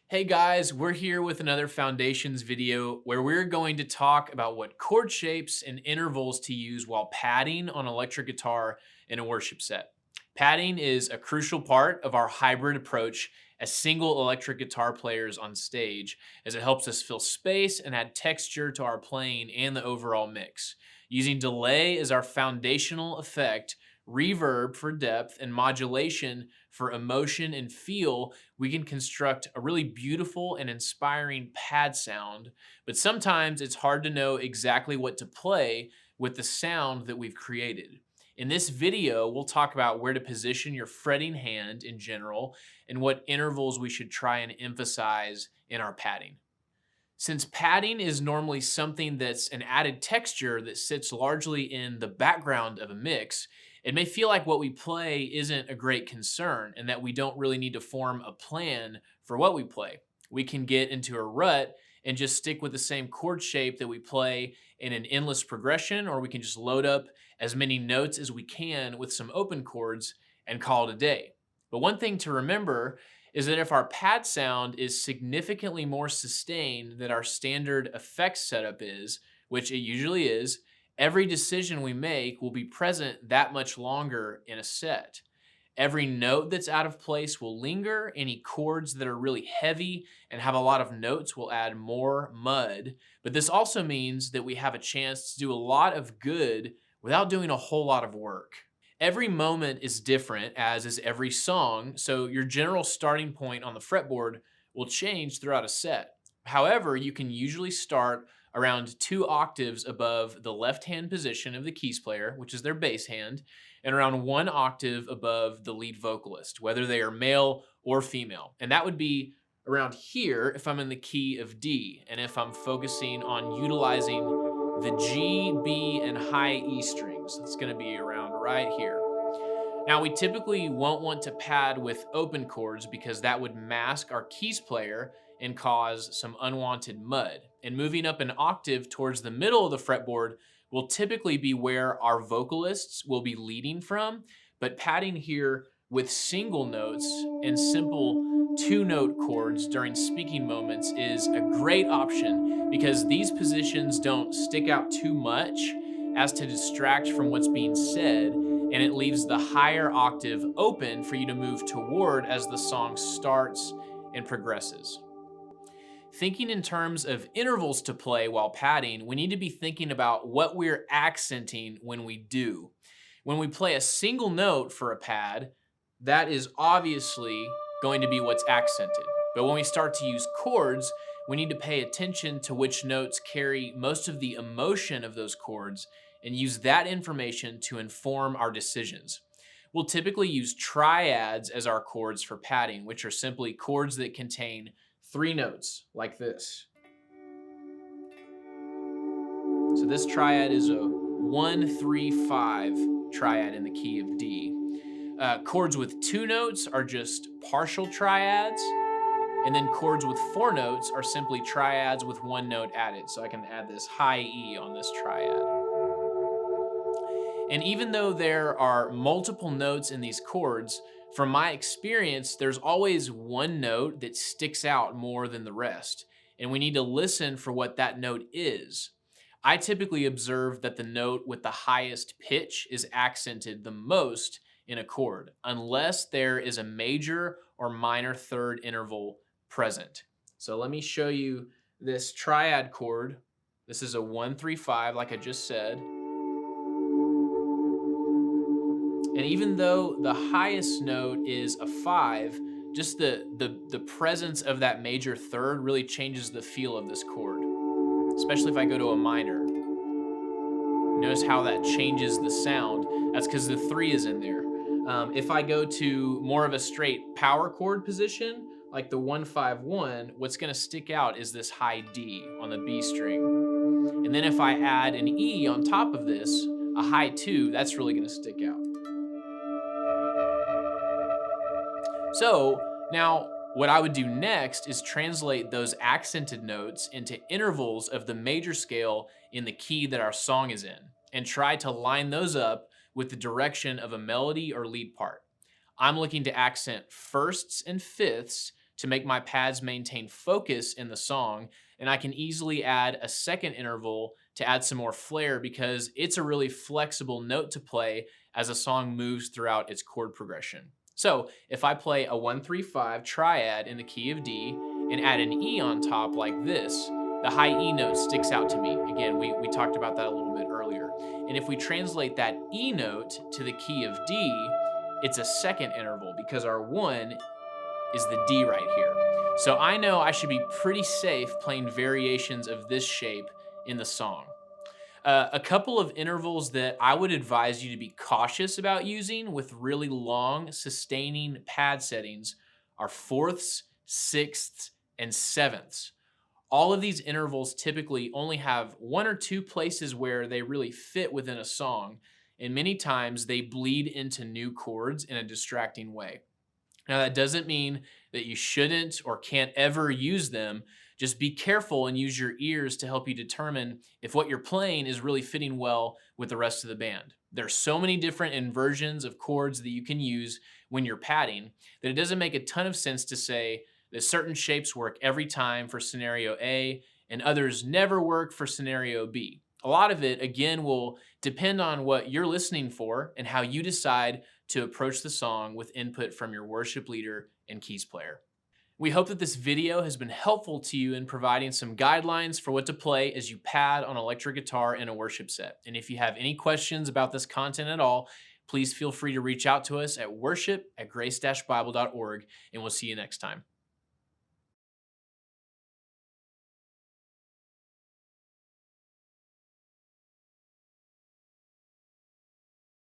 Hey guys, we're here with another Foundations video where we're going to talk about what chord shapes and intervals to use while padding on electric guitar in a worship set. Padding is a crucial part of our hybrid approach as single electric guitar players on stage, as it helps us fill space and add texture to our playing and the overall mix. Using delay as our foundational effect, reverb for depth, and modulation for emotion and feel, we can construct a really beautiful and inspiring pad sound. But sometimes it's hard to know exactly what to play with the sound that we've created. In this video, we'll talk about where to position your fretting hand in general and what intervals we should try and emphasize in our padding. Since padding is normally something that's an added texture that sits largely in the background of a mix, it may feel like what we play isn't a great concern and that we don't really need to form a plan for what we play. We can get into a rut and just stick with the same chord shape that we play in an endless progression, or we can just load up as many notes as we can with some open chords and call it a day. But one thing to remember is that if our pad sound is significantly more sustained than our standard effects setup is, which it usually is, every decision we make will be present that much longer in a set. Every note that's out of place will linger. Any chords that are really heavy and have a lot of notes will add more mud. But this also means that we have a chance to do a lot of good without doing a whole lot of work. Every moment is different, as is every song, so your general starting point on the fretboard will change throughout a set. However, you can usually start around 2 octaves above the left hand position of the keys player, which is their bass hand, and around 1 octave above the lead vocalist, whether they are male or female. And that would be around here if I'm in the key of D, and if I'm focusing on utilizing the G, B, and high E strings. It's going to be around right here. Now, we typically won't want to pad with open chords because that would mask our keys player and cause some unwanted mud. And moving up an octave towards the middle of the fretboard will typically be where our vocalists will be leading from, but padding here with single notes and simple 2-note chords during speaking moments is a great option because these positions don't stick out too much as to distract from what's being said, and it leaves the higher octave open for you to move toward as the song starts and progresses. Thinking in terms of intervals to play while padding, we need to be thinking about what we're accenting when we do. When we play a single note for a pad, that is obviously going to be what's accented. But when we start to use chords, we need to pay attention to which notes carry most of the emotion of those chords and use that information to inform our decisions. We'll typically use triads as our chords for padding, which are simply chords that contain 3 notes like this. So this triad is a 1-3-5 triad in the key of D. Chords with 2 notes are just partial triads, and then chords with 4 notes are simply triads with 1 note added. So I can add this high E on this triad. And even though there are multiple notes in these chords, from my experience, there's always one note that sticks out more than the rest, and we need to listen for what that note is. I typically observe that the note with the highest pitch is accented the most in a chord, unless there is a major or minor third interval present. So let me show you this triad chord. This is a 1-3-5, like I just said. And even though the highest note is a 5, just the presence of that major third really changes the feel of this chord, especially if I go to a minor. Notice how that changes the sound. That's because the 3 is in there. If I go to more of a straight power chord position, like the 1-5-1, what's going to stick out is this high D on the B string. And then if I add an E on top of this, a high 2, that's really going to stick out. So now what I would do next is translate those accented notes into intervals of the major scale in the key that our song is in, and try to line those up with the direction of a melody or lead part. I'm looking to accent firsts and fifths to make my pads maintain focus in the song, and I can easily add a second interval to add some more flair because it's a really flexible note to play as a song moves throughout its chord progression. So if I play a 1-3-5 triad in the key of D and add an E on top like this, the high E note sticks out to me. Again, we talked about that a little bit earlier. And if we translate that E note to the key of D, it's a second interval because our 1 is the D right here. So I know I should be pretty safe playing variations of this shape in the song. A couple of intervals that I would advise you to be cautious about using with really long sustaining pad settings are fourths, sixths, and sevenths. All of these intervals typically only have one or two places where they really fit within a song, and many times they bleed into new chords in a distracting way. Now, that doesn't mean that you shouldn't or can't ever use them. Just be careful and use your ears to help you determine if what you're playing is really fitting well with the rest of the band. There's so many different inversions of chords that you can use when you're padding that it doesn't make a ton of sense to say that certain shapes work every time for scenario A and others never work for scenario B. A lot of it, again, will depend on what you're listening for and how you decide to approach the song with input from your worship leader and keys player. We hope that this video has been helpful to you in providing some guidelines for what to play as you pad on electric guitar in a worship set. And if you have any questions about this content at all, please feel free to reach out to us at worship@grace-bible.org, and we'll see you next time.